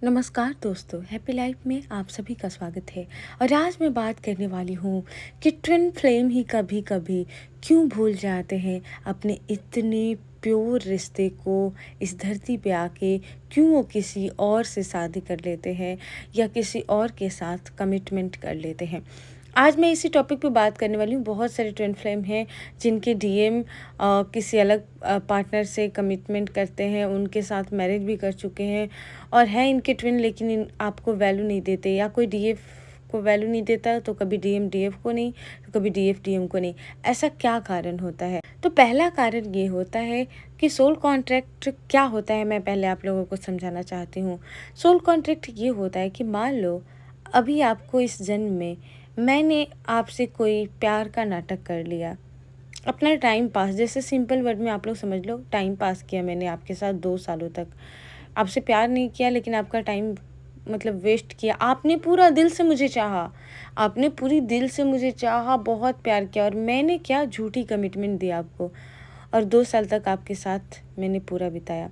नमस्कार दोस्तों, happy life में आप सभी का स्वागत है। और आज मैं बात करने वाली हूँ कि ट्विन फ्लेम ही कभी कभी क्यों भूल जाते हैं अपने इतने प्योर रिश्ते को। इस धरती पे आके क्यों वो किसी और से शादी कर लेते हैं या किसी और के साथ कमिटमेंट कर लेते हैं। आज मैं इसी टॉपिक पे बात करने वाली हूँ। बहुत सारे ट्विन फ्लेम हैं जिनके डीएम किसी अलग पार्टनर से कमिटमेंट करते हैं, उनके साथ मैरिज भी कर चुके हैं और हैं इनके ट्विन, लेकिन आपको वैल्यू नहीं देते। या कोई डीएफ को वैल्यू नहीं देता तो कभी डीएम डीएफ को नहीं, तो कभी डीएफ डीएम को नहीं। ऐसा क्या कारण होता है? तो पहला कारण ये होता है कि सोल कॉन्ट्रैक्ट क्या होता है, मैं पहले आप लोगों को समझाना चाहती हूँ। सोल कॉन्ट्रैक्ट ये होता है कि मान लो अभी आपको इस जन्म में मैंने आपसे कोई प्यार का नाटक कर लिया, अपना टाइम पास, जैसे सिंपल वर्ड में आप लोग समझ लो, टाइम पास किया मैंने आपके साथ 2 सालों तक। आपसे प्यार नहीं किया लेकिन आपका टाइम मतलब वेस्ट किया। आपने पूरा दिल से मुझे चाहा, आपने पूरी दिल से मुझे चाहा, बहुत प्यार किया, और मैंने क्या झूठी कमिटमेंट दी आपको, और 2 साल तक आपके साथ मैंने पूरा बिताया।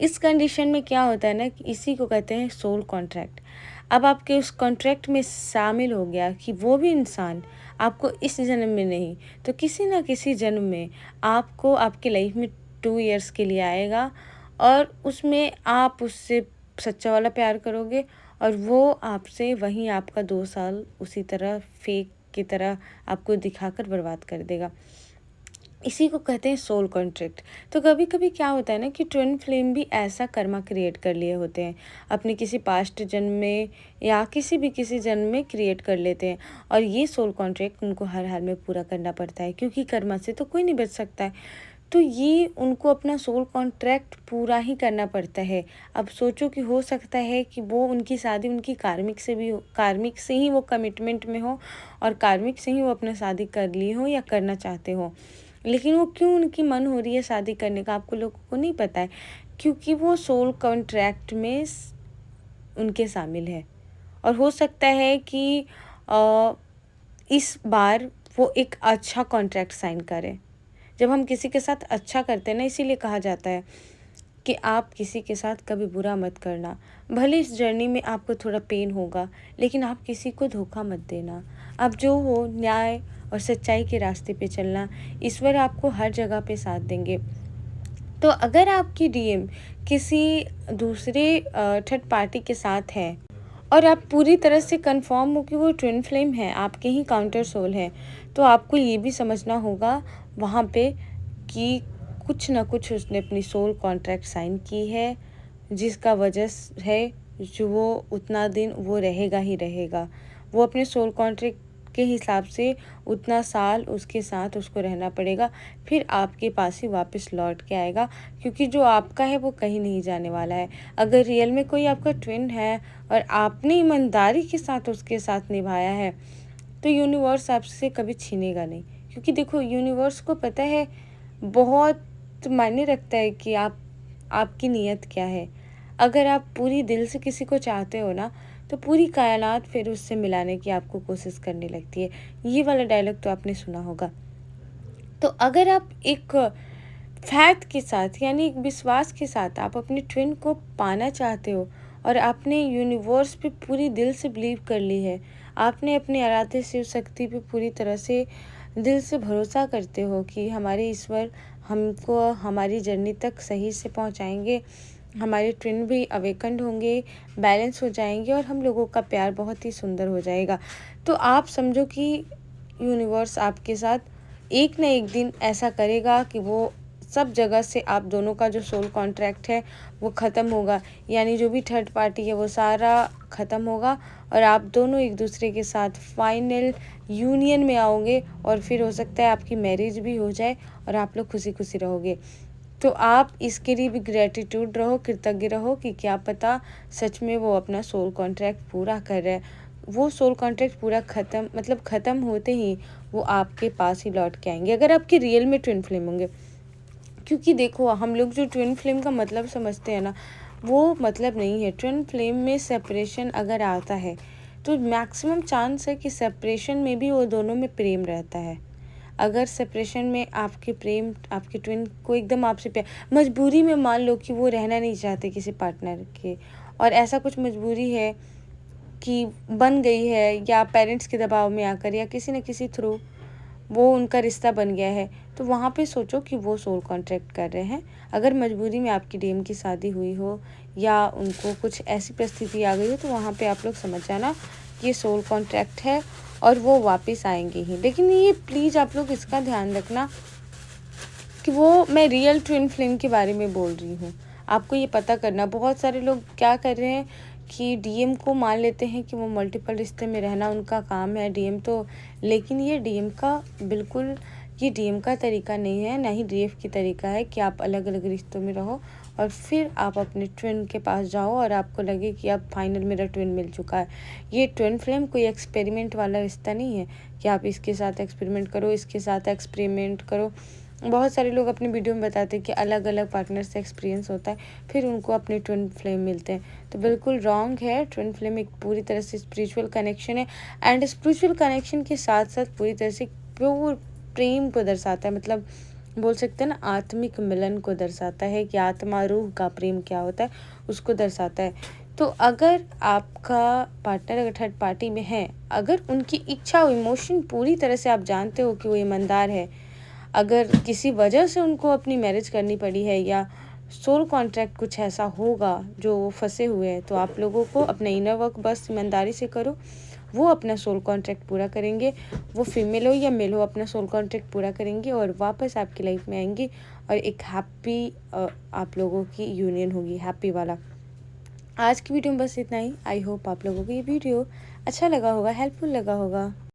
इस कंडीशन में क्या होता है ना कि इसी को कहते हैं सोल कॉन्ट्रैक्ट। अब आपके उस कॉन्ट्रैक्ट में शामिल हो गया कि वो भी इंसान आपको इस जन्म में नहीं तो किसी ना किसी जन्म में आपको आपकी लाइफ में 2 इयर्स के लिए आएगा, और उसमें आप उससे सच्चा वाला प्यार करोगे और वो आपसे वहीं आपका 2 साल उसी तरह फेक की तरह आपको दिखाकर बर्बाद कर देगा। इसी को कहते हैं सोल कॉन्ट्रैक्ट। तो कभी कभी क्या होता है ना कि ट्विन फ्लेम भी ऐसा कर्मा क्रिएट कर लिए होते हैं अपने किसी पास्ट जन्म में, या किसी जन्म में क्रिएट कर लेते हैं, और ये सोल कॉन्ट्रैक्ट उनको हर हाल में पूरा करना पड़ता है क्योंकि कर्मा से तो कोई नहीं बच सकता है। तो ये उनको अपना सोल कॉन्ट्रैक्ट पूरा ही करना पड़ता है। अब सोचो कि हो सकता है कि वो उनकी शादी उनकी कार्मिक से भी हो, कार्मिक से ही वो कमिटमेंट में हो और कार्मिक से ही वो अपना शादी कर लिए हो या करना चाहते हो, लेकिन वो क्यों उनकी मन हो रही है शादी करने का आपको लोगों को नहीं पता है, क्योंकि वो सोल कॉन्ट्रैक्ट में उनके शामिल है। और हो सकता है कि अ, इस बार वो एक अच्छा कॉन्ट्रैक्ट साइन करें। जब हम किसी के साथ अच्छा करते हैं ना, इसीलिए कहा जाता है कि आप किसी के साथ कभी बुरा मत करना। भले इस जर्नी में आपको थोड़ा पेन होगा, लेकिन आप किसी को धोखा मत देना। आप जो हो न्याय और सच्चाई के रास्ते पे चलना, ईश्वर आपको हर जगह पे साथ देंगे। तो अगर आपकी डीएम किसी दूसरे थर्ड पार्टी के साथ है और आप पूरी तरह से कंफर्म हो कि वो ट्विन फ्लेम है, आपके ही काउंटर सोल है, तो आपको ये भी समझना होगा वहाँ पे कि कुछ ना कुछ उसने अपनी सोल कॉन्ट्रैक्ट साइन की है, जिसका वजह है जो वो उतना दिन वो रहेगा ही रहेगा। वो अपने सोल कॉन्ट्रैक्ट के हिसाब से उतना साल उसके साथ उसको रहना पड़ेगा, फिर आपके पास ही वापस लौट के आएगा, क्योंकि जो आपका है वो कहीं नहीं जाने वाला है। अगर रियल में कोई आपका ट्विन है और आपने ईमानदारी के साथ उसके साथ निभाया है, तो यूनिवर्स आपसे कभी छीनेगा नहीं। क्योंकि देखो, यूनिवर्स को पता है, बहुत मायने रखता है कि आपकी नीयत क्या है। अगर आप पूरी दिल से किसी को चाहते हो ना, तो पूरी कायनात फिर उससे मिलाने की आपको कोशिश करने लगती है। ये वाला डायलॉग तो आपने सुना होगा। तो अगर आप एक फैथ के साथ, यानी एक विश्वास के साथ आप अपने ट्विन को पाना चाहते हो, और आपने यूनिवर्स पे पूरी दिल से बिलीव कर ली है, आपने अपने आराध्य शिव शक्ति पे पूरी तरह से दिल से भरोसा करते हो कि हमारे ईश्वर हमको हमारी जर्नी तक सही से पहुंचाएंगे, हमारे ट्विन भी अवेकन्ड होंगे, बैलेंस हो जाएंगे, और हम लोगों का प्यार बहुत ही सुंदर हो जाएगा। तो आप समझो कि यूनिवर्स आपके साथ एक ना एक दिन ऐसा करेगा कि वो सब जगह से आप दोनों का जो सोल कॉन्ट्रैक्ट है वो ख़त्म होगा, यानी जो भी थर्ड पार्टी है वो सारा ख़त्म होगा, और आप दोनों एक दूसरे के साथ फाइनल यूनियन में आओगे, और फिर हो सकता है आपकी मैरिज भी हो जाए और आप लोग खुशी खुशी रहोगे। तो आप इसके लिए भी ग्रेटिट्यूड रहो, कृतज्ञ रहो कि क्या पता सच में वो अपना सोल कॉन्ट्रैक्ट पूरा कर रहा है। वो सोल कॉन्ट्रैक्ट पूरा ख़त्म, मतलब ख़त्म होते ही वो आपके पास ही लौट के आएंगे, अगर आपके रियल में ट्विन फ्लेम होंगे। क्योंकि देखो, हम लोग जो ट्विन फ्लेम का मतलब समझते हैं ना, वो मतलब नहीं है। ट्विन फ्लेम में सेपरेशन अगर आता है तो मैक्सिमम चांस है कि सेपरेशन में भी वो दोनों में प्रेम रहता है। अगर सेपरेशन में आपके प्रेम, आपके ट्विन को एकदम आपसे प्यार, मजबूरी में मान लो कि वो रहना नहीं चाहते किसी पार्टनर के, और ऐसा कुछ मजबूरी है कि बन गई है, या पेरेंट्स के दबाव में आकर या किसी न किसी थ्रू वो उनका रिश्ता बन गया है, तो वहाँ पे सोचो कि वो सोल कॉन्ट्रैक्ट कर रहे हैं। अगर मजबूरी में आपकी डीएम की शादी हुई हो या उनको कुछ ऐसी परिस्थिति आ गई हो, तो वहाँ पे आप लोग समझ जाना कि ये सोल कॉन्ट्रैक्ट है और वो वापस आएंगे ही। लेकिन ये प्लीज़ आप लोग इसका ध्यान रखना कि वो मैं रियल ट्विन फ्लेम के बारे में बोल रही हूँ। आपको ये पता करना, बहुत सारे लोग क्या कर रहे हैं कि डीएम को मान लेते हैं कि वो मल्टीपल रिश्ते में रहना उनका काम है डीएम तो, लेकिन ये डीएम का बिल्कुल ये डीएम का तरीका नहीं है, ना ही डीएफ की तरीका है कि आप अलग अलग रिश्तों में रहो और फिर आप अपने ट्विन के पास जाओ और आपको लगे कि अब फाइनल मेरा ट्विन मिल चुका है। ये ट्विन फ्लेम कोई एक्सपेरिमेंट वाला रिश्ता नहीं है कि आप इसके साथ एक्सपेरिमेंट करो, इसके साथ एक्सपेरिमेंट करो। बहुत सारे लोग अपने वीडियो में बताते हैं कि अलग अलग पार्टनर से एक्सपीरियंस होता है, फिर उनको अपने ट्विन फ्लेम मिलते हैं, तो बिल्कुल रॉन्ग है। ट्विन फ्लेम एक पूरी तरह से स्पिरिचुअल कनेक्शन है, एंड स्पिरिचुअल कनेक्शन के साथ साथ पूरी तरह से प्योर प्रेम को दर्शाता है। मतलब बोल सकते हैं ना, आत्मिक मिलन को दर्शाता है कि आत्मा रूह का प्रेम क्या होता है उसको दर्शाता है। तो अगर आपका पार्टनर अगर थर्ड पार्टी में है, अगर उनकी इच्छा इमोशन पूरी तरह से आप जानते हो कि वो ईमानदार है, अगर किसी वजह से उनको अपनी मैरिज करनी पड़ी है या सोल कॉन्ट्रैक्ट कुछ ऐसा होगा जो वो फंसे हुए हैं, तो आप लोगों को अपना इनर वर्क बस ईमानदारी से करो। वो अपना सोल कॉन्ट्रैक्ट पूरा करेंगे, वो फीमेल हो या मेल हो, अपना सोल कॉन्ट्रैक्ट पूरा करेंगे और वापस आपकी लाइफ में आएंगी और एक हैप्पी आप लोगों की यूनियन होगी, हैप्पी वाला। आज की वीडियो में बस इतना ही। आई होप आप लोगों को ये वीडियो अच्छा लगा होगा, हेल्पफुल लगा होगा।